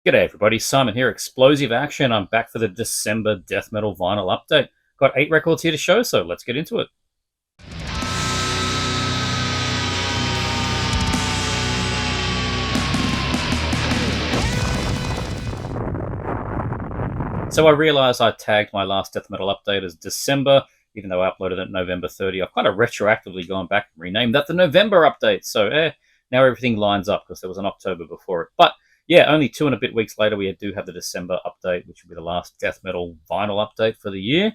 G'day everybody, Simon here, Explosive Action. I'm back for the December death metal vinyl update. Got 8 records here to show, so let's get into it. So I realised I tagged my last death metal update as December, even though I uploaded it November 30. I've kind of retroactively gone back and renamed that the November update. So now everything lines up because there was an October before it. But yeah, only 2 and a bit weeks later, we do have the December update, which will be the last death metal vinyl update for the year.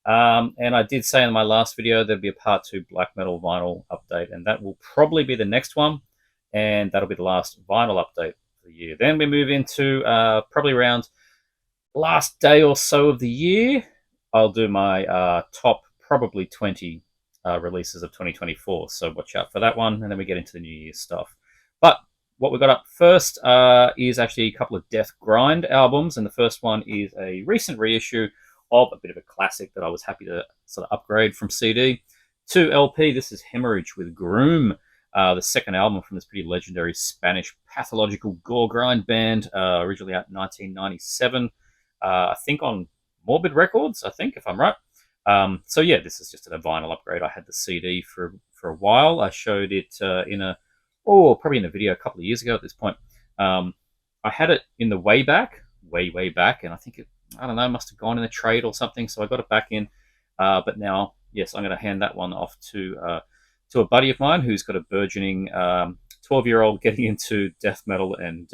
And I did say in my last video there'd be a part 2 black metal vinyl update, and that will probably be the next one, and that'll be the last vinyl update for the year. Then we move into probably around last day or so of the year. I'll do my top probably 20 releases of 2024, so watch out for that one, and then we get into the New Year's stuff. But what we've got up first is actually a couple of Death Grind albums, and the first one is a recent reissue of a bit of a classic that I was happy to sort of upgrade from CD to LP. This is Haemorrhage with Groom, the second album from this pretty legendary Spanish pathological gore grind band, originally out in 1997, I think on Morbid Records, I think, if I'm right. So yeah, this is just a vinyl upgrade. I had the CD for a while. I showed it probably in a video a couple of years ago at this point. I had it in the way back, and I think I don't know, must have gone in a trade or something, so I got it back in. But now, yes, I'm going to hand that one off to a buddy of mine who's got a burgeoning 12-year-old getting into death metal and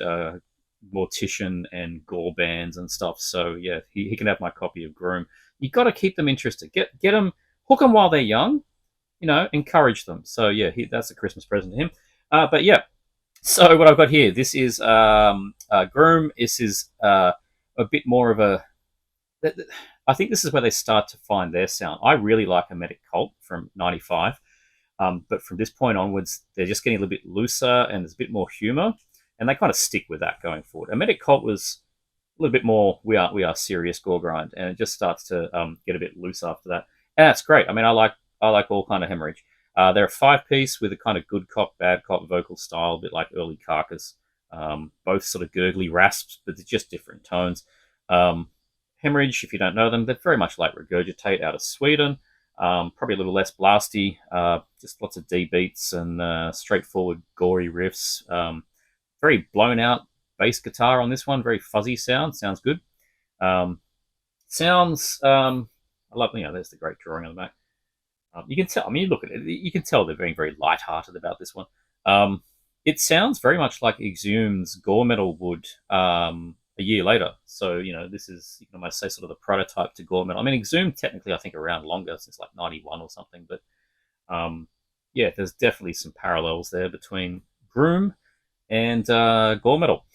mortician and gore bands and stuff. So yeah, he can have my copy of Groom. You got to keep them interested. Get them, hook them while they're young. Encourage them. So yeah, that's a Christmas present to him. But yeah, so what I've got here, this is Groom. This is a bit more of a... I think this is where they start to find their sound. I really like Hermetic Cult from 95, but from this point onwards, they're just getting a little bit looser and there's a bit more humor, and they kind of stick with that going forward. Hermetic Cult was a little bit more, we are serious gore grind, and it just starts to get a bit loose after that. And that's great. I mean, I like all kind of Hemorrhage. They're a 5-piece with a kind of good cop, bad cop vocal style, a bit like early Carcass. Both sort of gurgly rasps, but they're just different tones. Haemorrhage, if you don't know them, they're very much like Regurgitate out of Sweden. Probably a little less blasty, just lots of D beats and straightforward, gory riffs. Very blown out bass guitar on this one, very fuzzy sound. Sounds good. I love, there's the great drawing on the back. You can tell, I mean, you look at it, you can tell they're being very light-hearted about this one. It sounds very much like Exhumed's gore metal would a year later. So, this is, you can almost say, sort of the prototype to gore metal. I mean, Exhumed technically, I think, around longer, since like 91 or something. But yeah, there's definitely some parallels there between Groom and gore metal.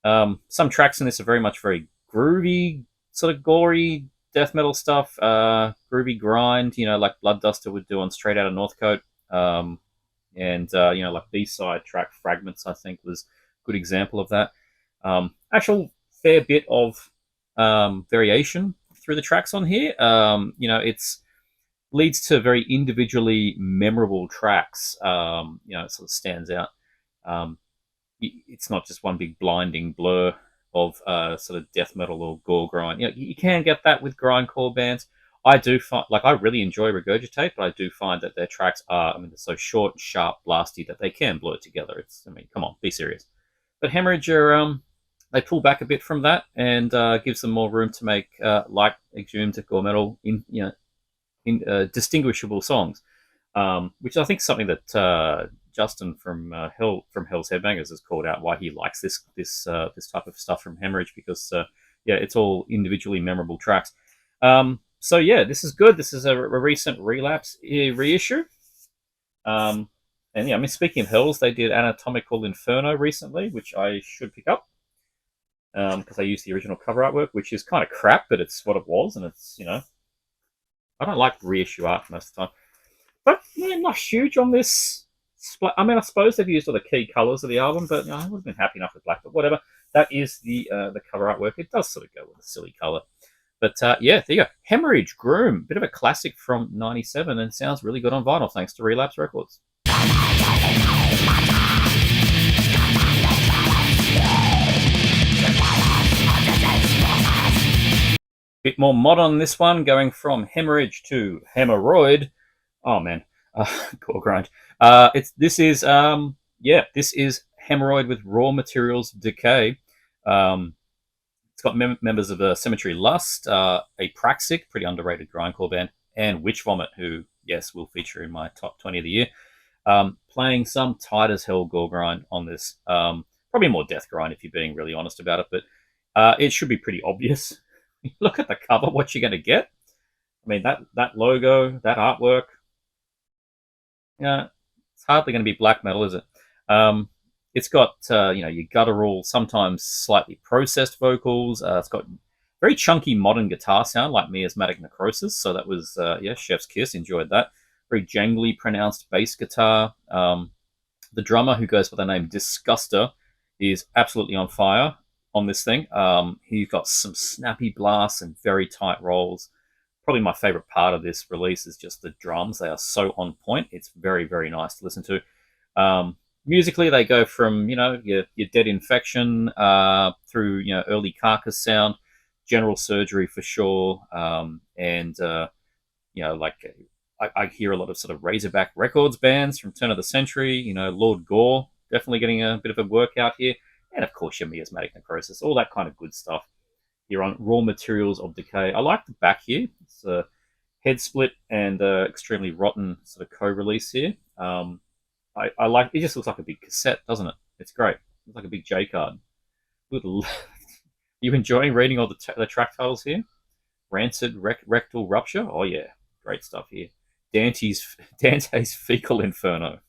Some tracks in this are very much very groovy, sort of gory death metal stuff, groovy grind, like Bloodduster would do on Straight Outta Northcote. Like B-side track Fragments, I think, was a good example of that. Actual fair bit of variation through the tracks on here. It's leads to very individually memorable tracks. It sort of stands out. It's not just one big blinding blur of sort of death metal or gore grind. You can get that with grindcore bands. I do find, I really enjoy Regurgitate, but I do find that their tracks are, they're so short, sharp, blasty that they can blur together. Come on, be serious. But Haemorrhage are, they pull back a bit from that and gives them more room to make, like Exhumed gore metal, distinguishable songs, which I think is something that Justin from Hell's Headbangers has called out why he likes this type of stuff from Haemorrhage, because it's all individually memorable tracks. So yeah, this is good. This is a recent Relapse reissue. Speaking of Hells, they did Anatomical Inferno recently, which I should pick up because I used the original cover artwork, which is kind of crap, but it's what it was, and it's I don't like reissue art most of the time, but not huge on this. I suppose they've used all the key colors of the album, but I would have been happy enough with black. But whatever, that is the cover artwork. It does sort of go with a silly color. But yeah, there you go. Haemorrhage, Groom, bit of a classic from 97, and sounds really good on vinyl, thanks to Relapse Records. Bit more mod on this one, going from Haemorrhage to Hemorrhoid. Oh man, core grind. This is Hemorrhoid with raw materials decay. Um, it's got members of the Cemetery Lust, a Praxic, pretty underrated grindcore band, and Witch Vomit, who yes will feature in my top 20 of the year. Playing some tight as hell gore grind on this. Probably more death grind if you're being really honest about it, but it should be pretty obvious. Look at the cover, what you're going to get. I mean, that logo, that artwork, yeah, it's hardly going to be black metal, is it? It's got your guttural, sometimes slightly processed vocals. It's got very chunky modern guitar sound, like Miasmatic Necrosis. So that was chef's kiss. Enjoyed that. Very jangly, pronounced bass guitar. The drummer, who goes by the name Disguster, is absolutely on fire on this thing. He's got some snappy blasts and very tight rolls. Probably my favorite part of this release is just the drums. They are so on point. It's very, very nice to listen to. Musically, they go from your Dead Infection through early Carcass sound, General Surgery for sure, and like I hear a lot of sort of Razorback Records bands from turn of the century. Lord Gore definitely getting a bit of a workout here, and of course your Miasmatic Necrosis, all that kind of good stuff. You're on Raw Materials of Decay. I like the back here. It's a head split and extremely rotten sort of co-release here. I like it. Just looks like a big cassette, doesn't it? It's great. It looks like a big J card. Good. You enjoying reading all the track titles here? Rancid Rectal Rupture. Oh yeah, great stuff here. Dante's Fecal Inferno.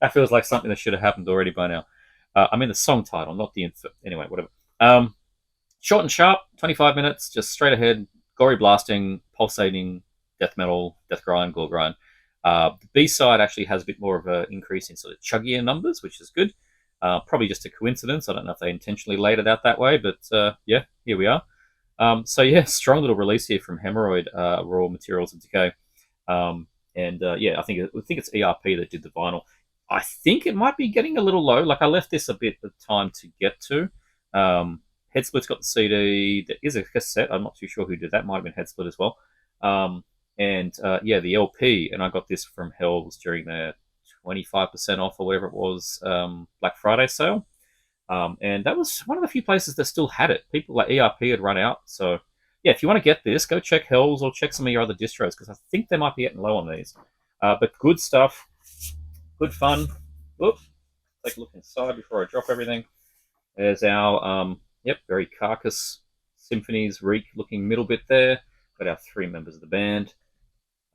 That feels like something that should have happened already by now. I mean the song title, not the anyway. Whatever. Short and sharp, 25 minutes, just straight ahead, gory blasting, pulsating, death metal, death grind, gore grind. The B side actually has a bit more of an increase in sort of chuggier numbers, which is good. Probably just a coincidence. I don't know if they intentionally laid it out that way, but yeah, here we are. Strong little release here from Hemorrhoid, Raw Materials of Decay. I think it's ERP that did the vinyl. I think it might be getting a little low. Like I left this a bit of time to get to. Headsplit's got the CD. There is a cassette. I'm not too sure who did that. Might have been Headsplit as well. The LP, and I got this from Hells during their 25% off or whatever it was Black Friday sale. And that was one of the few places that still had it. People like ERP had run out. So, yeah, if you want to get this, go check Hells or check some of your other distros because I think they might be getting low on these. But good stuff. Good fun. Oops. Take a look inside before I drop everything. There's our, very Carcass Symphonies Reek looking middle bit there. Got our three members of the band.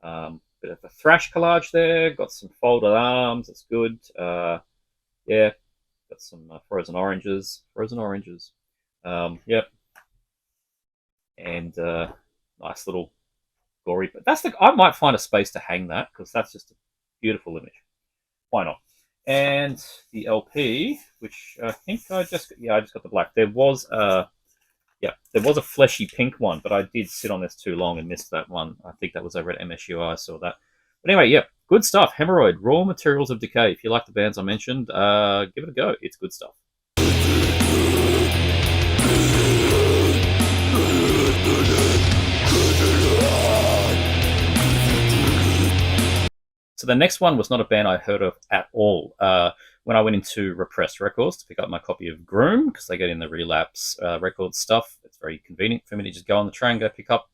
Bit of a thrash collage there. Got some folded arms. That's good. Got some frozen oranges. And nice little gory. But I might find a space to hang that because that's just a beautiful image. Why not? And the LP, which I think I just got the black. There was a fleshy pink one, but I did sit on this too long and missed that one. I think that was over at MSUI. I saw that. But anyway, yeah, good stuff. Hemorrhoid, Raw Materials of Decay. If you like the bands I mentioned, give it a go. It's good stuff. So the next one was not a band I heard of at all. When I went into Repressed Records to pick up my copy of Groom, because they get in the Relapse Records stuff, it's very convenient for me to just go on the train, go pick up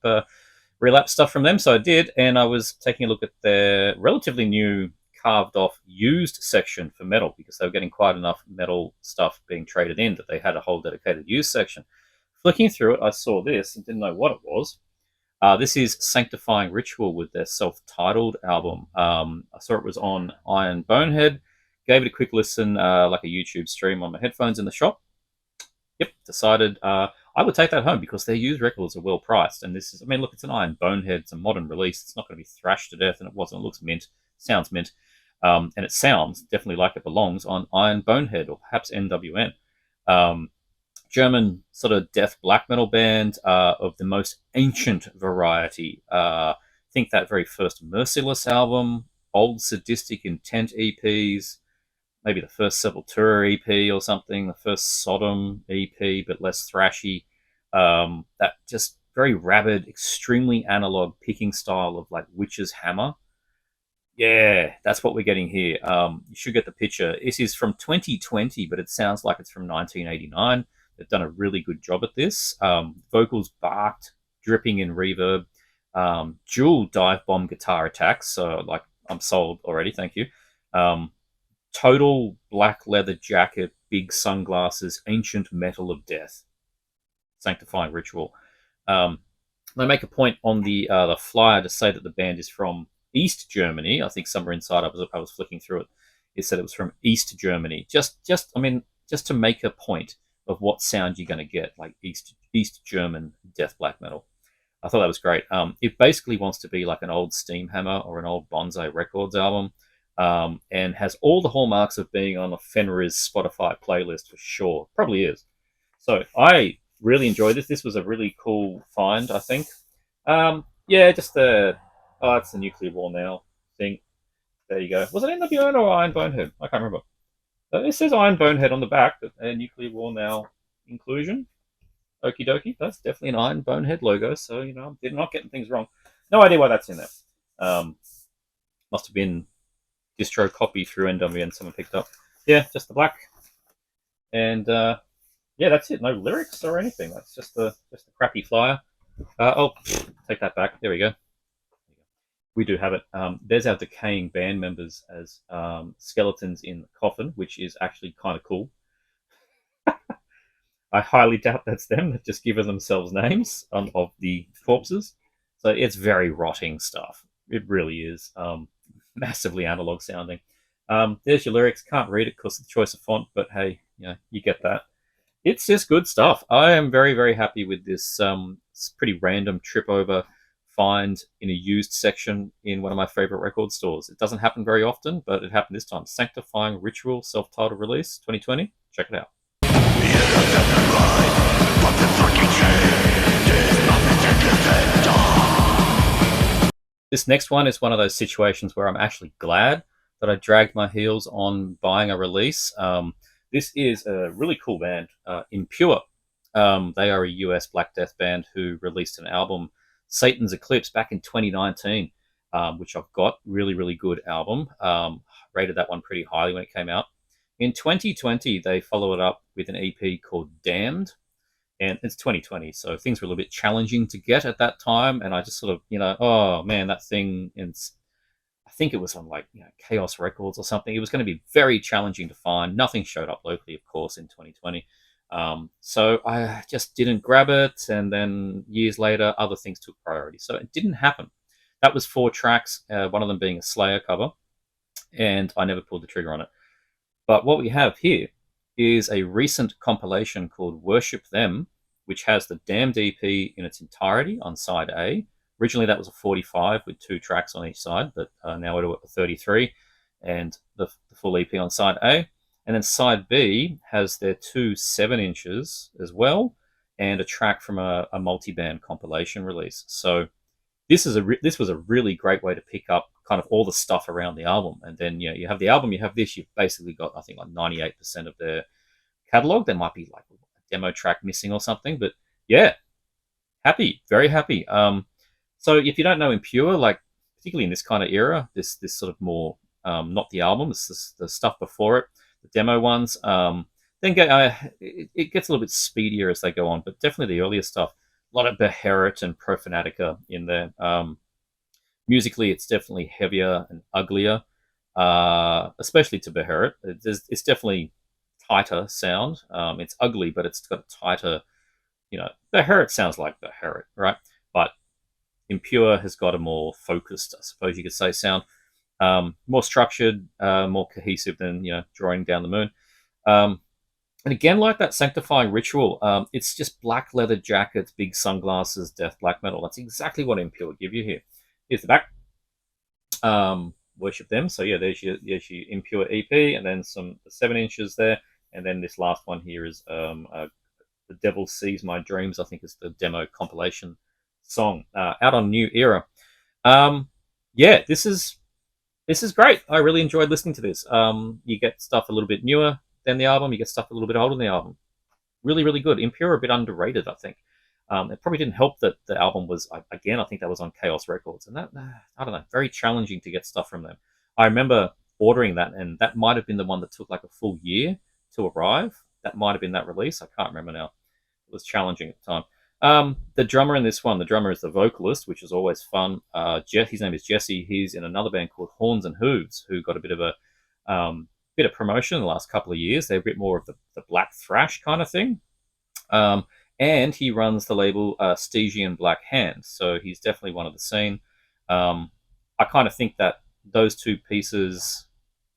Relapse stuff from them. So I did, and I was taking a look at their relatively new carved off used section for metal, because they were getting quite enough metal stuff being traded in that they had a whole dedicated used section. Flicking through it, I saw this and didn't know what it was. This is Sanctifying Ritual with their self-titled album. I saw it was on Iron Bonehead. Gave it a quick listen, like a YouTube stream on my headphones in the shop. Yep, decided I would take that home because their used records are well priced. And this is, look, it's an Iron Bonehead. It's a modern release. It's not going to be thrashed to death, and it wasn't. It looks mint, sounds mint, and it sounds definitely like it belongs on Iron Bonehead or perhaps NWN. German sort of death black metal band of the most ancient variety. Think that very first Merciless album, old Sadistic Intent EPs, maybe the first Sepultura EP or something, the first Sodom EP, but less thrashy. That just very rabid, extremely analog picking style of like witch's hammer. Yeah, that's what we're getting here. You should get the picture. This is from 2020, but it sounds like it's from 1989. They've done a really good job at this. Vocals barked, dripping in reverb, dual dive bomb guitar attacks. So, like, I'm sold already. Thank you. Um, Total black leather jacket, big sunglasses, ancient metal of death. Sanctifying Ritual. They make a point on the flyer to say that the band is from East Germany. I think somewhere inside, I was flicking through it. It said it was from East Germany. Just to make a point of what sound you're going to get, like East German death black metal. I thought that was great. It basically wants to be like an old Steamhammer or an old Bonsai Records album, and has all the hallmarks of being on a Fenriz Spotify playlist for sure. Probably is. So I really enjoyed this. This was a really cool find, I think. Yeah, just the it's the nuclear war now thing. There you go. Was it NWO or Iron Bonehead? I can't remember. It says Iron Bonehead on the back, but a nuclear war now inclusion. Okie dokie. That's definitely an Iron Bonehead logo. So they're not getting things wrong. No idea why that's in there. Must have been distro copy through NWN someone picked up. Yeah, just the black. And yeah, that's it. No lyrics or anything. That's just a crappy flyer. Take that back. There we go. We do have it. There's our decaying band members as skeletons in the coffin, which is actually kind of cool. I highly doubt that's them. They've just given themselves names of the corpses. So it's very rotting stuff. It really is. Massively analog sounding. There's your lyrics. Can't read it because of the choice of font, but hey, you get that. It's just good stuff. I am very, very happy with this pretty random trip over find in a used section in one of my favorite record stores. It doesn't happen very often, but it happened this time. Sanctifying Ritual, self-titled release, 2020. Check it out. This next one is one of those situations where I'm actually glad that I dragged my heels on buying a release. This is a really cool band, Impure. They are a US Black Death band who released an album, Satan's Eclipse, back in 2019, which I've got. Really, really good album. Rated that one pretty highly when it came out. In 2020, they followed it up with an EP called Damned. And it's 2020, so things were a little bit challenging to get at that time. And I just sort of, oh man, that thing, I think it was on like Chaos Records or something. It was going to be very challenging to find. Nothing showed up locally, of course, in 2020. So I just didn't grab it. And then years later, other things took priority. So it didn't happen. That was 4 tracks, one of them being a Slayer cover. And I never pulled the trigger on it. But what we have here is a recent compilation called Worship Them, which has the Damned EP in its entirety on side A. Originally, that was a 45 with 2 tracks on each side, but now we're at 33, and the full EP on side A. And then side B has their 2 7-inches as well, and a track from a multi-band compilation release. So this was a really great way to pick up kind of all the stuff around the album. And then you have the album, you have this, you've basically got, I think, like 98% of their catalog. There might be like a demo track missing or something, but yeah, happy, very happy. So if you don't know Impure, like particularly in this kind of era, this sort of more not the album, it's the stuff before it, the demo ones. Then it gets a little bit speedier as they go on, but definitely the earlier stuff. A lot of Beherit and Profanatica in there. Musically, it's definitely heavier and uglier, especially to Beherit. It's definitely tighter sound. It's ugly, but it's got a tighter, Beherit sounds like Beherit, right? But Impure has got a more focused, I suppose you could say, sound. More structured, more cohesive than, Drawing Down the Moon. And again, like that Sanctifying Ritual, it's just black leather jackets, big sunglasses, death black metal. That's exactly what Impure give you here. Here's the back. Worship Them. So yeah, there's your Impure EP, and then some 7-inches there, and then this last one here is The Devil Sees My Dreams. I think is the demo compilation song out on New Era. Yeah, this is great. I really enjoyed listening to this. You get stuff a little bit newer than the album. You get stuff a little bit older than the album. Really, really good. Impure are a bit underrated, I think. It probably didn't help that the album was, again, I think that was on Chaos Records, and that, I don't know, very challenging to get stuff from them. I remember ordering that, and that might have been the one that took like a full year to arrive. That might have been that release. I can't remember now. It was challenging at the time. The drummer in this one, the drummer is the vocalist, which is always fun. His name is Jesse. He's in another band called Horns and Hooves, who got a bit of promotion in the last couple of years. They're a bit more of the black thrash kind of thing. And he runs the label Stygian Black Hand, so he's definitely one of the scene. I kind of think that those two pieces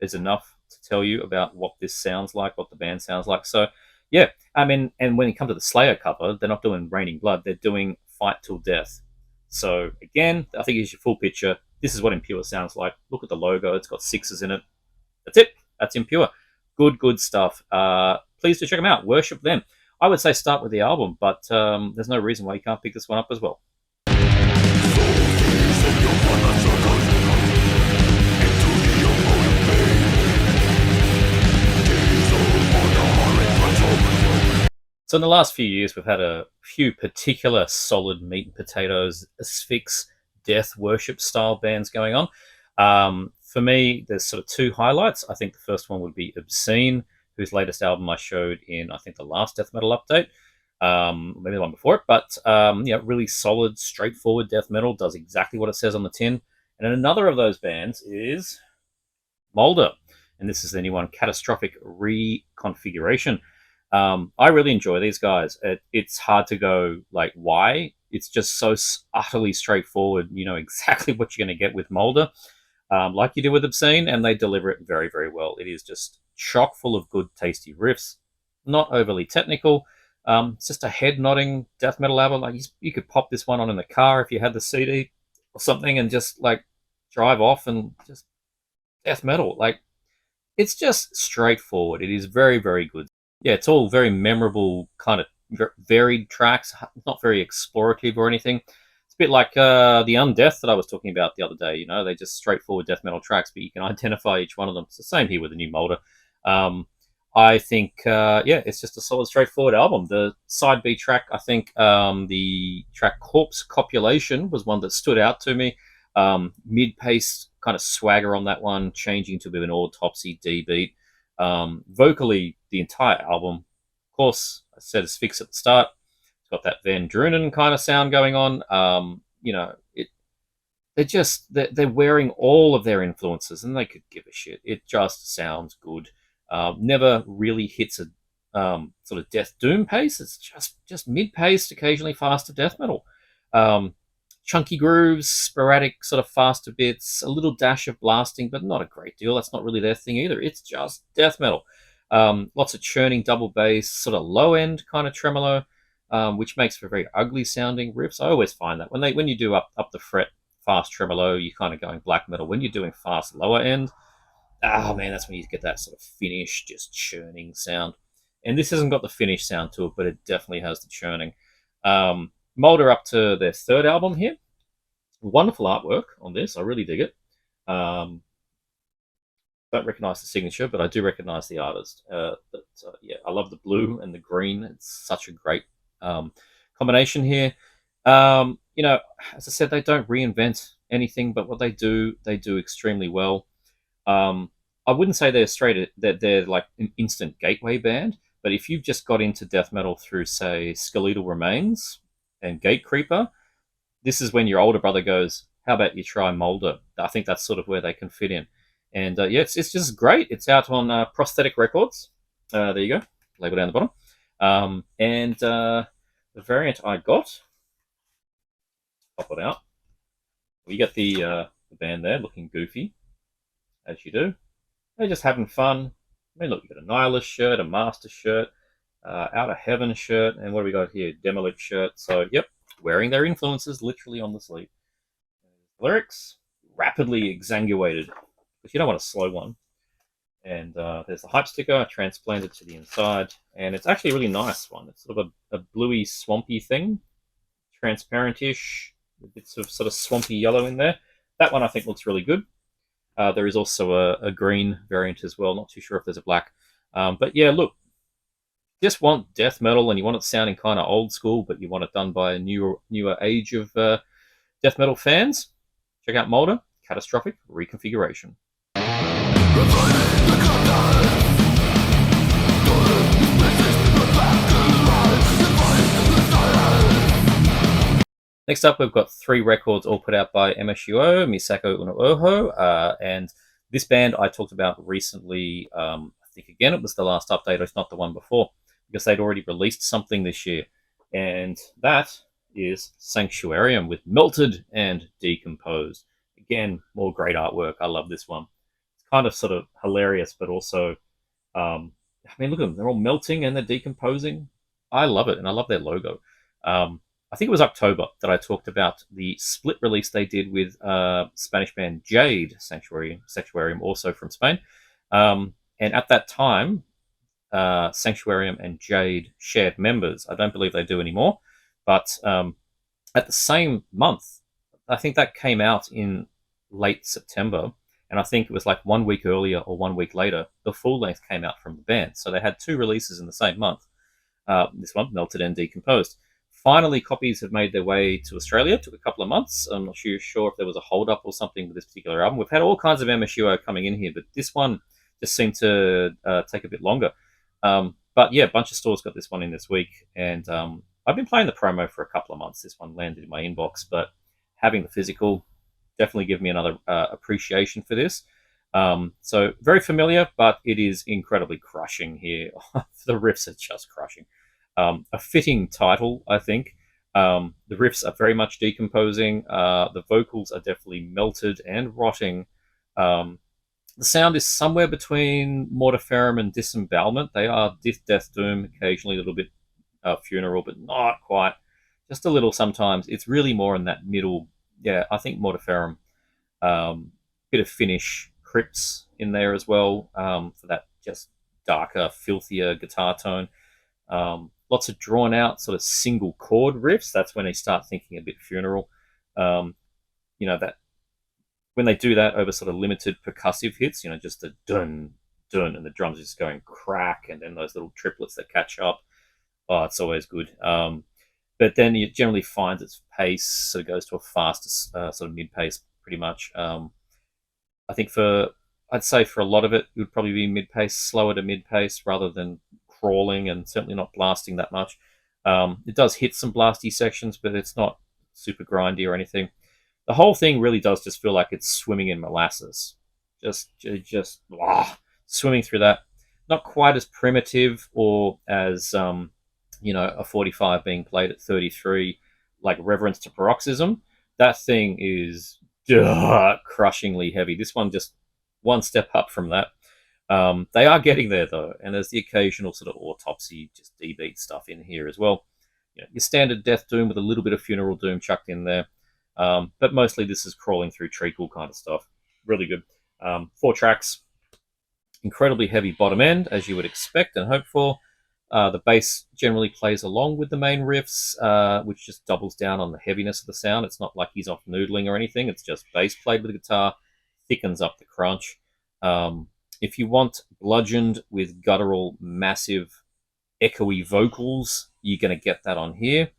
is enough to tell you about what this sounds like, what the band sounds like. So, yeah, I mean, and when you come to the Slayer cover, they're not doing Raining Blood, they're doing Fight Till Death. So, again, I think here's your full picture. This is what Impure sounds like. Look at the logo, it's got sixes in it. That's it. That's Impure. Good stuff. Please do check them out. Worship them. I would say start with the album, but there's no reason why you can't pick this one up as well. So in the last few years, we've had a few particular solid meat and potatoes, asphyx, death worship style bands going on. For me, there's sort of two highlights. I think the first one would be Obscene, whose latest album I showed in, I think, the last death metal update, maybe the one before it. But really solid, straightforward death metal, does exactly what it says on the tin. And then another of those bands is Molder, and this is the new one, Catastrophic Reconfiguration. I really enjoy these guys. It's hard to go like why. It's just so utterly straightforward. You know exactly what you're going to get with Molder, like you do with Obscene, and they deliver it very, very well. It is just chock full of good, tasty riffs. Not overly technical. It's just a head-nodding death metal album. Like you could pop this one on in the car if you had the CD or something, and just like drive off and just death metal. Like it's just straightforward. It is very, very good. Yeah, it's all very memorable, kind of varied tracks, not very explorative or anything. It's a bit like the Undeath that I was talking about the other day. You know, they're just straightforward death metal tracks, but you can identify each one of them. It's the same here with the new Molder. I think, it's just a solid, straightforward album. The side B track, I think the track Corpse Copulation was one that stood out to me. Mid-pace kind of swagger on that one, changing to a bit of an autopsy D beat. Vocally, the entire album, of course, I said Asphyx at the start. It's got that Van Drunen kind of sound going on. They're wearing all of their influences, and they could give a shit. It just sounds good. Never really hits a sort of death doom pace. It's just mid-paced, occasionally faster death metal. Chunky grooves, sporadic sort of faster bits, a little dash of blasting, but not a great deal. That's not really their thing either. It's just death metal. Lots of churning double bass, sort of low end kind of tremolo, which makes for very ugly sounding riffs. I always find that when you do up the fret fast tremolo, you're kind of going black metal. When you're doing fast lower end, oh man, that's when you get that sort of finish, just churning sound. And this hasn't got the finish sound to it, but it definitely has the churning. Molder up to their third album here. Wonderful artwork on this. I really dig it. Don't recognize the signature, but I do recognize the artist. I love the blue and the green. It's such a great combination here. As I said, they don't reinvent anything, but what they do extremely well. I wouldn't say they're like an instant gateway band, but if you've just got into death metal through, say, Skeletal Remains and Gatecreeper, this is when your older brother goes, how about you try Molder? I think that's sort of where they can fit in. And it's just great. It's out on Prosthetic Records. There you go, label down the bottom. The variant I got, pop it out. We get the band there looking goofy, as you do. They're just having fun. I mean, look, you've got a Nihilist shirt, a Master shirt, Out of Heaven shirt, and what do we got here? Demolit shirt. So, yep, wearing their influences literally on the sleeve. Lyrics, rapidly exsanguated, because you don't want a slow one. And there's the hype sticker transplanted to the inside, and it's actually a really nice one. It's sort of a bluey, swampy thing, transparent-ish, with bits of sort of swampy yellow in there. That one I think looks really good. There is also a green variant as well. Not too sure if there's a black. But yeah, look, just want death metal and you want it sounding kind of old school, but you want it done by a newer age of death metal fans, check out Molder Catastrophic Reconfiguration. Next up, we've got 3 records all put out by MSUO, Misako Uno Oho, and this band I talked about recently. I think, again, it was the last update, if not the one before, because they'd already released something this year, and that is Sanctuarium with Melted and Decomposed. Again, more great artwork. I love this one. It's kind of sort of hilarious, but also, I mean, look at them. They're all melting and they're decomposing. I love it, and I love their logo. I think it was October that I talked about the split release they did with Spanish band Jade, Sanctuarium, also from Spain. And at that time, Sanctuarium and Jade shared members. I don't believe they do anymore. But at the same month, I think that came out in late September. And I think it was like 1 week earlier or 1 week later, the full length came out from the band. So they had 2 releases in the same month. This one, Melted and Decomposed. Finally, copies have made their way to Australia. It took a couple of months. I'm not sure if there was a hold-up or something with this particular album. We've had all kinds of MSUO coming in here, but this one just seemed to take a bit longer. But yeah, a bunch of stores got this one in this week, and I've been playing the promo for a couple of months. This one landed in my inbox, but having the physical definitely give me another appreciation for this. So very familiar, but it is incredibly crushing here. The riffs are just crushing. A fitting title, I think. The riffs are very much decomposing. The vocals are definitely melted and rotting. The sound is somewhere between Mortiferum and Disembowelment. They are Death Doom, occasionally a little bit funeral, but not quite. Just a little sometimes. It's really more in that middle. Yeah, I think Mortiferum. Bit of Finnish crypts in there as well for that just darker, filthier guitar tone. Lots of drawn out sort of single chord riffs. That's when they start thinking a bit funeral. That when they do that over sort of limited percussive hits, just a dun dun, and the drums just going crack, and then those little triplets that catch up. Oh, it's always good. But then it generally finds its pace, so it goes to a faster sort of mid pace, pretty much. I think I'd say for a lot of it, it would probably be mid pace, slower to mid pace, rather than crawling, and certainly not blasting that much. It does hit some blasty sections, but it's not super grindy or anything. The whole thing really does just feel like it's swimming in molasses. Just swimming through that. Not quite as primitive or as, a 45 being played at 33, like Reverence to Paroxysm. That thing is crushingly heavy. This one just one step up from that. They are getting there, though, and there's the occasional sort of autopsy, just D-beat stuff in here as well. Your standard Death Doom with a little bit of Funeral Doom chucked in there. But mostly this is crawling through treacle kind of stuff. Really good. 4 tracks. Incredibly heavy bottom end, as you would expect and hope for. The bass generally plays along with the main riffs, which just doubles down on the heaviness of the sound. It's not like he's off noodling or anything. It's just bass played with the guitar, thickens up the crunch. If you want bludgeoned with guttural, massive, echoey vocals, you're going to get that on here.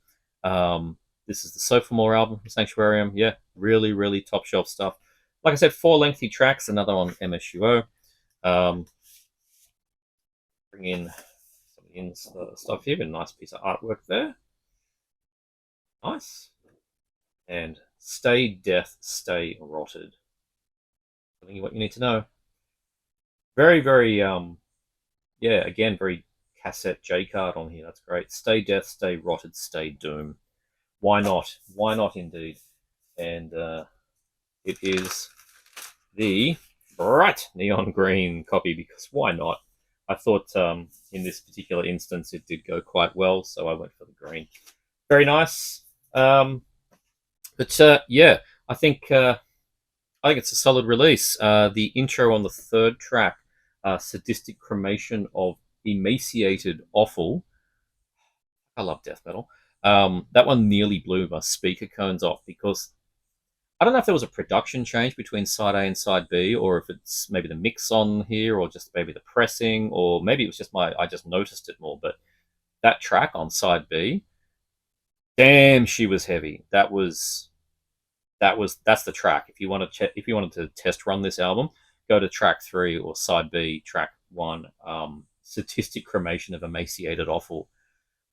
This is the Sophomore album from Sanctuarium. Yeah, really, really top shelf stuff. Like I said, 4 lengthy tracks, another on MSUO. Bring in some stuff here. A nice piece of artwork there. Nice. And Stay Death, Stay Rotted. Telling you what you need to know. Very, very, again, very cassette J card on here. That's great. Stay Death, Stay Rotted, Stay Doom. Why not? Why not, indeed? And it is the bright neon green copy, because why not? I thought in this particular instance it did go quite well, so I went for the green. Very nice. I think it's a solid release. The intro on the 3rd track, Sadistic Cremation of Emaciated Offal. I love death metal. That one nearly blew my speaker cones off, because I don't know if there was a production change between side A and side B, or if it's maybe the mix on here, or just maybe the pressing, or maybe it was just I just noticed it more. But that track on side B, damn, she was heavy. That's the track. If you wanted to test run this album, go to track 3 or side B, track 1. Statistic cremation of emaciated offal.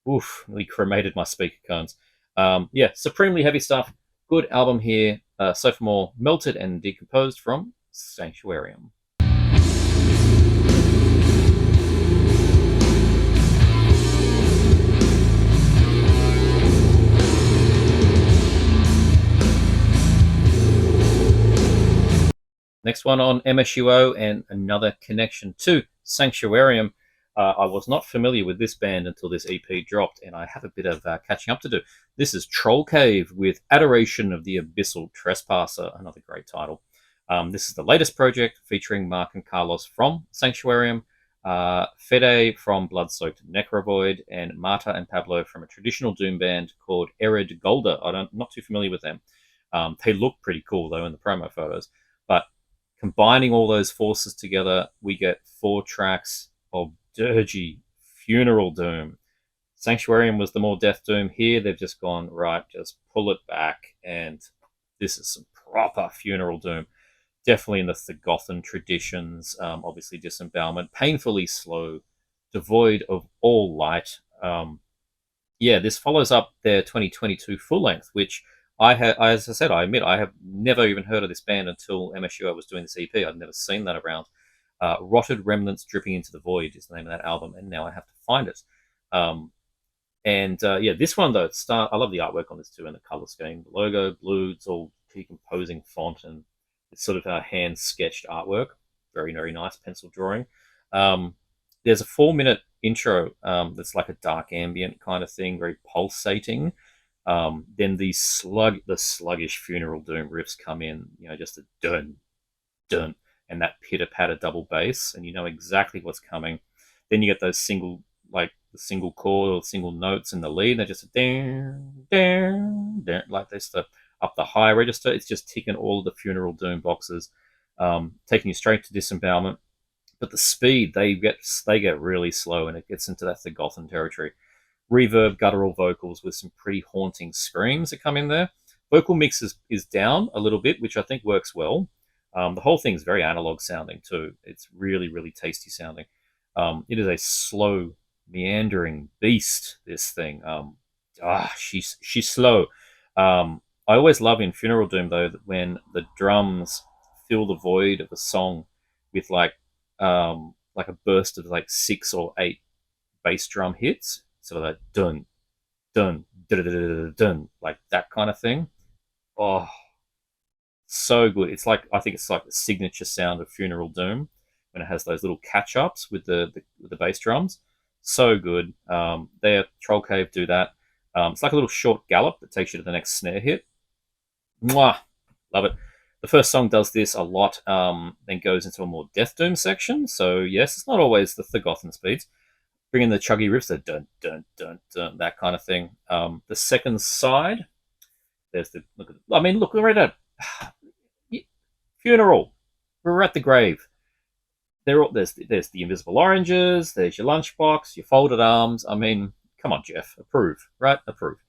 Oof, we cremated my speaker cones. Yeah, supremely heavy stuff. Good album here. Sophomore melted and decomposed from Sanctuarium. Next one on MSUO and another connection to Sanctuarium. I was not familiar with this band until this EP dropped, and I have a bit of catching up to do. This is Trollcave with Adoration of the Abyssal Trespasser, another great title. This is the latest project featuring Mark and Carlos from Sanctuarium, Fede from Blood-Soaked Necrovoid, and Marta and Pablo from a traditional Doom band called Ered Golda. I'm not too familiar with them. They look pretty cool, though, in the promo photos. But combining all those forces together, we get 4 tracks of dirgy funeral doom. Sanctuarium was the more death doom. Here, they've just gone, right, just pull it back, and this is some proper funeral doom. Definitely in the Thagothan traditions, obviously disembowelment, painfully slow, devoid of all light. Yeah, this follows up their 2022 full length, which as I said, I admit I have never even heard of this band until MSUO was doing this EP. I'd never seen that around. Rotted Remnants Dripping into the Void is the name of that album, and now I have to find it. Yeah, this one though, I love the artwork on this too, and the color scheme, the logo, blue, it's all decomposing font, and it's sort of a hand sketched artwork. Very, very nice pencil drawing. There's a 4-minute intro that's like a dark ambient kind of thing, very pulsating. Then the sluggish funeral doom riffs come in, just a dun, dun, and that pitter patter double bass, and you know exactly what's coming. Then you get those the single chord or single notes in the lead. They're just a ding, ding, ding, like this, up the high register. It's just ticking all of the funeral doom boxes, taking you straight to disembowelment. But the speed, they get really slow, and it gets into that Thagothan territory. Reverb, guttural vocals with some pretty haunting screams that come in there. Vocal mix is down a little bit, which I think works well. The whole thing is very analog sounding too. It's really, really tasty sounding. It is a slow, meandering beast, this thing. She's slow. I always love in Funeral Doom, though, that when the drums fill the void of a song with like a burst of like 6 or 8 bass drum hits, sort of that dun, dun, dun, dun, dun, dun, like that kind of thing. Oh, so good. I think it's like the signature sound of Funeral Doom when it has those little catch ups with the bass drums. So good. Trollcave do that. It's like a little short gallop that takes you to the next snare hit. Mwah! Love it. The first song does this a lot, then goes into a more Death Doom section. So yes, it's not always the Thagothan speeds. Bring in the chuggy riffs, the dun dun dun dun, that kind of thing. The second side, there's the look. Look, we're at a funeral. We're at the grave. There's the invisible oranges. There's your lunchbox, your folded arms. Come on, Jeff, approve, right? Approve.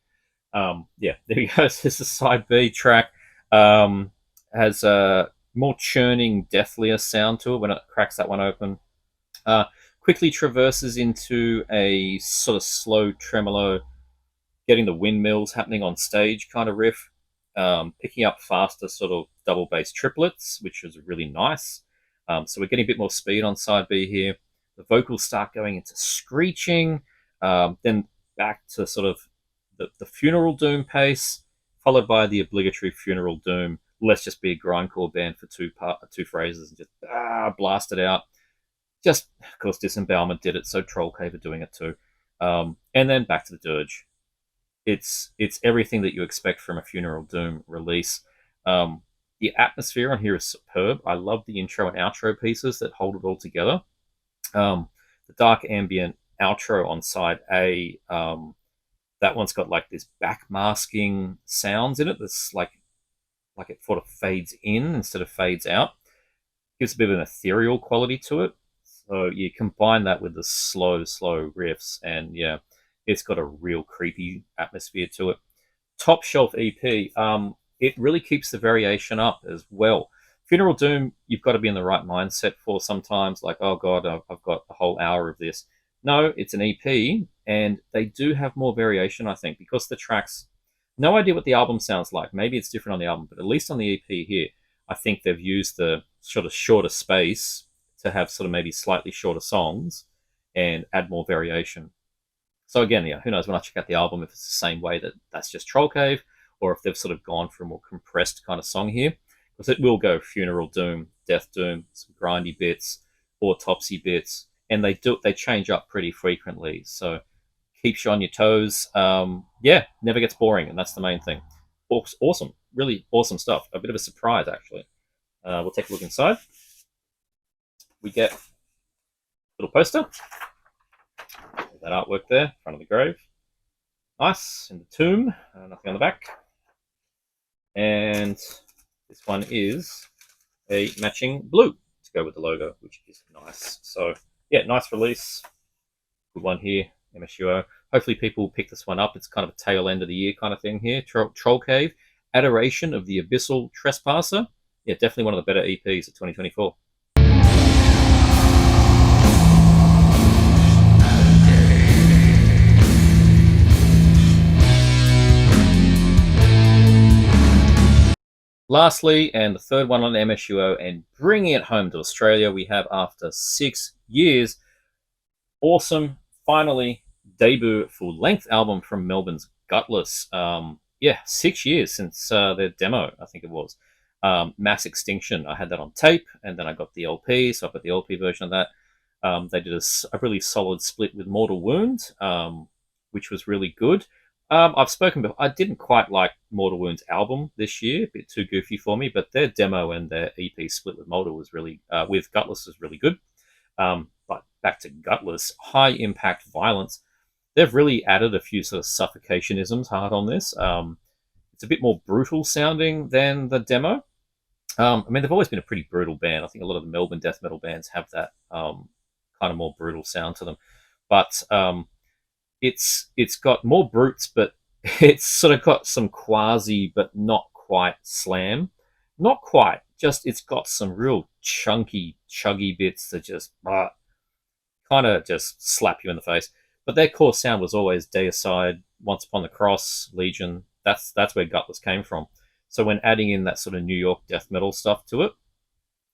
Yeah, there you go. This is side B track. Has a more churning, deathlier sound to it when it cracks that one open. Quickly traverses into a sort of slow tremolo, getting the windmills happening on stage kind of riff, picking up faster sort of double bass triplets, which is really nice. So we're getting a bit more speed on side B here. The vocals start going into screeching, then back to sort of the funeral doom pace, followed by the obligatory funeral doom. Let's just be a grindcore band for two phrases and just blast it out. Just, of course, Disembowelment did it, so Trollcave are doing it too. And then back to the dirge. It's everything that you expect from a Funeral Doom release. The atmosphere on here is superb. I love the intro and outro pieces that hold it all together. The dark ambient outro on side A, that one's got like this backmasking sounds in it that's like it sort of fades in instead of fades out. Gives a bit of an ethereal quality to it. So you combine that with the slow riffs, and yeah, It's got a real creepy atmosphere to it. Top shelf EP. It really keeps the variation up as well. Funeral Doom, you've got to be in the right mindset for sometimes, like, oh god, I've got a whole hour of this. No, it's an EP, and they do have more variation, I think, because the tracks. No idea what the album sounds like. Maybe it's different on the album, but at least on the EP here, I think they've used the sort of shorter space to have sort of maybe slightly shorter songs and add more variation. So again, yeah, who knows when I check out the album if it's the same way that's just Trollcave, or if they've sort of gone for a more compressed kind of song here, because it will go Funeral Doom, Death Doom, some grindy bits, autopsy bits, and they change up pretty frequently. So keeps you on your toes. Yeah, never gets boring, and that's the main thing. Awesome, really awesome stuff. A bit of a surprise actually. We'll take a look inside. We get a little poster. That artwork there, front of the grave. Nice, in the tomb, nothing on the back. And this one is a matching blue to go with the logo, which is nice. So, yeah, nice release. Good one here, MSUO. Hopefully people pick this one up. It's kind of a tail end of the year kind of thing here. Trollcave, Adoration of the Abyssal Trespasser. Yeah, definitely one of the better EPs of 2024. Lastly, and the third one on MSUO, and bringing it home to Australia, we have, after 6 years, awesome, finally, debut full-length album from Melbourne's Gutless. Yeah, 6 years since their demo, I think it was. Mass Extinction. I had that on tape, and then I got the LP, so I've got the LP version of that. They did a really solid split with Mortal Wound, which was really good. I've spoken before. I didn't quite like Mortal Wound's album this year, a bit too goofy for me, but their demo and their EP split with Mortal was really, with Gutless was really good. But back to Gutless, high impact violence. They've really added a few sort of suffocationisms hard on this. It's a bit more brutal sounding than the demo. I mean, they've always been a pretty brutal band. I think a lot of the Melbourne death metal bands have that kind of more brutal sound to them. But it's got more brutes, but it's sort of got some quasi, but not quite slam. Not quite. Just it's got some real chunky, chuggy bits that just kind of just slap you in the face. But their core sound was always Deicide, Once Upon the Cross, Legion. That's where Gutless came from. So when adding in that sort of New York death metal stuff to it,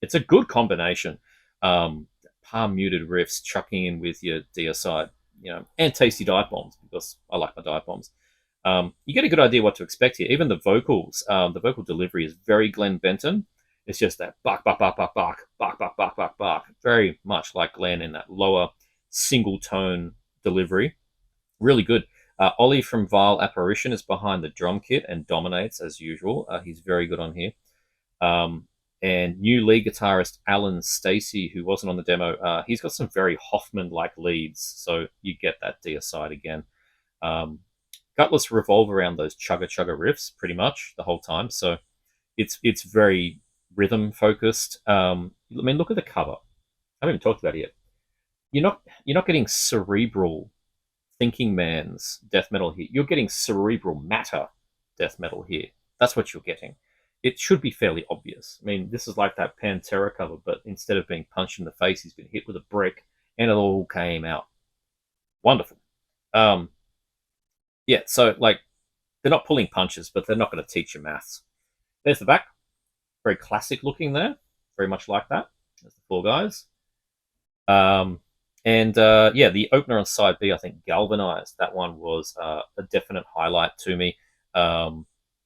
it's a good combination. Palm muted riffs chucking in with your Deicide, and tasty dive bombs, because I like my dive bombs. You get a good idea what to expect here. Even the vocals, the vocal delivery is very Glenn Benton. It's just that bark, bark, bark, bark, bark, bark, bark, bark, bark, bark. Very much like Glenn in that lower single tone delivery. Really good. Ollie from Vile Apparition is behind the drum kit and dominates as usual. He's very good on here. And new lead guitarist Alan Stacey, who wasn't on the demo, he's got some very Hoffman-like leads, so you get that Deicide again. Gutless revolve around those chugga-chugga riffs pretty much the whole time, so it's very rhythm-focused. I mean, look at the cover. I haven't even talked about it yet. You're not getting cerebral thinking man's death metal here. You're getting cerebral matter death metal here. That's what you're getting. It should be fairly obvious. I mean, this is like that Pantera cover, but instead of being punched in the face, he's been hit with a brick, and it all came out. Wonderful. Yeah, so, like, they're not pulling punches, but they're not going to teach you maths. There's the back. Very classic looking there. Very much like that. There's the four guys. Yeah, the opener on side B, I think, Galvanized. That one was a definite highlight to me.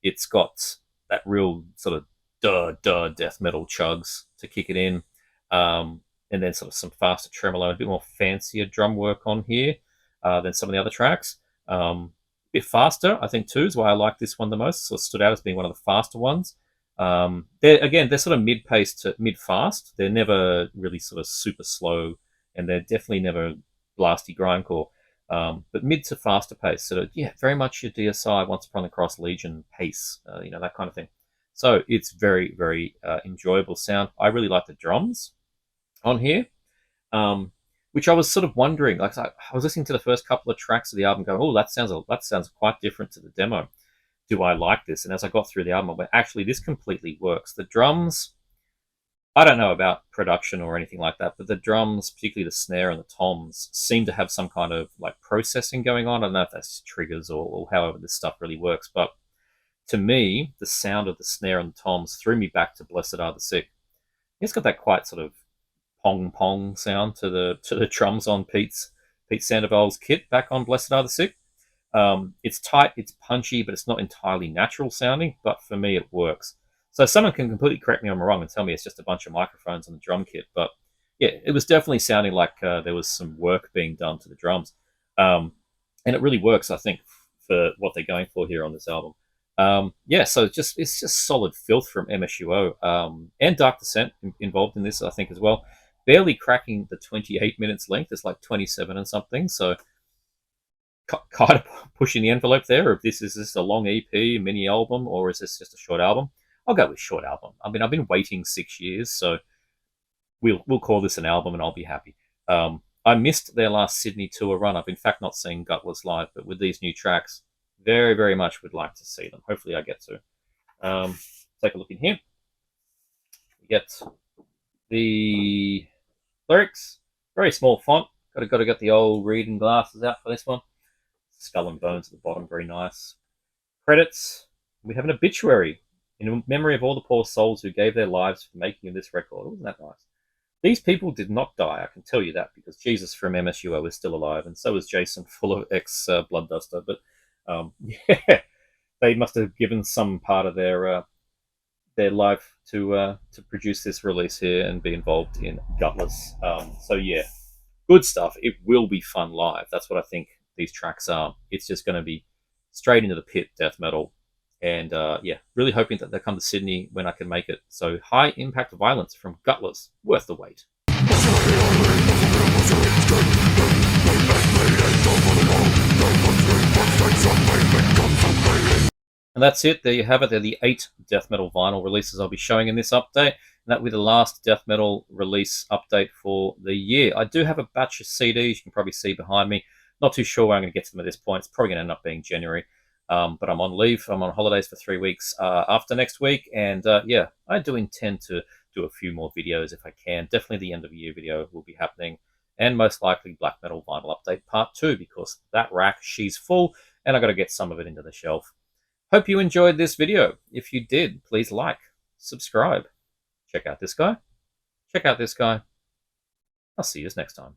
It's got that real sort of duh death metal chugs to kick it in. And then sort of some faster tremolo, a bit more fancier drum work on here than some of the other tracks. A bit faster, I think, too, is why I like this one the most. So it stood out as being one of the faster ones. They're sort of mid-paced to mid-fast. They're never really sort of super slow, and they're definitely never blasty grindcore. But mid to faster pace. So, yeah, very much your Deicide, Once Upon the Cross, Legion pace, that kind of thing. So it's very, very enjoyable sound. I really like the drums on here, which I was sort of wondering. Like I was listening to the first couple of tracks of the album, going, "Oh, that sounds quite different to the demo. Do I like this?" And as I got through the album, I went, "Actually, this completely works." The drums, I don't know about production or anything like that, but the drums, particularly the snare and the toms, seem to have some kind of like processing going on. I don't know if that's triggers or however this stuff really works, but to me, the sound of the snare and the toms threw me back to "Blessed Are the Sick." It's got that quite sort of pong pong sound to the drums on Pete Sandoval's kit back on "Blessed Are the Sick." It's tight, it's punchy, but it's not entirely natural sounding. But for me, it works. So someone can completely correct me if I'm wrong and tell me it's just a bunch of microphones on the drum kit. But yeah, it was definitely sounding like there was some work being done to the drums, and it really works, I think, for what they're going for here on this album. Yeah, so it's just solid filth from MSUO, and Dark Descent involved in this, I think, as well. Barely cracking the 28 minutes length. It's like 27 and something. So kind of pushing the envelope there. If this is a long EP, mini album, or is this just a short album? I'll go with short album. I mean, I've been waiting 6 years, so we'll call this an album, and I'll be happy. I missed their last Sydney tour run. I've in fact not seen Gutless live, but with these new tracks, very, very much would like to see them. Hopefully, I get to. Take a look in here. We get the lyrics, very small font. Got to get the old reading glasses out for this one. Skull and bones at the bottom, very nice. Credits. We have an obituary in memory of all the poor souls who gave their lives for the making of this record. Wasn't that nice? These people did not die, I can tell you that, because Jesus from MSUO is still alive, and so is Jason, full of ex-Blood Duster. But yeah, they must have given some part of their life to produce this release here and be involved in Gutless. So yeah, good stuff. It will be fun live. That's what I think these tracks are. It's just going to be straight into the pit death metal. And yeah, really hoping that they come to Sydney when I can make it. So High Impact Violence from Gutless, worth the wait. And that's it. There you have it. They're the 8 death metal vinyl releases I'll be showing in this update. And that will be the last death metal release update for the year. I do have a batch of CDs. You can probably see behind me. Not too sure where I'm going to get to them at this point. It's probably going to end up being January. But I'm on leave. I'm on holidays for 3 weeks after next week. And yeah, I do intend to do a few more videos if I can. Definitely the end of the year video will be happening. And most likely Black Metal Vinyl Update Part 2, because that rack, she's full. And I've got to get some of it into the shelf. Hope you enjoyed this video. If you did, please like, subscribe. Check out this guy. Check out this guy. I'll see you next time.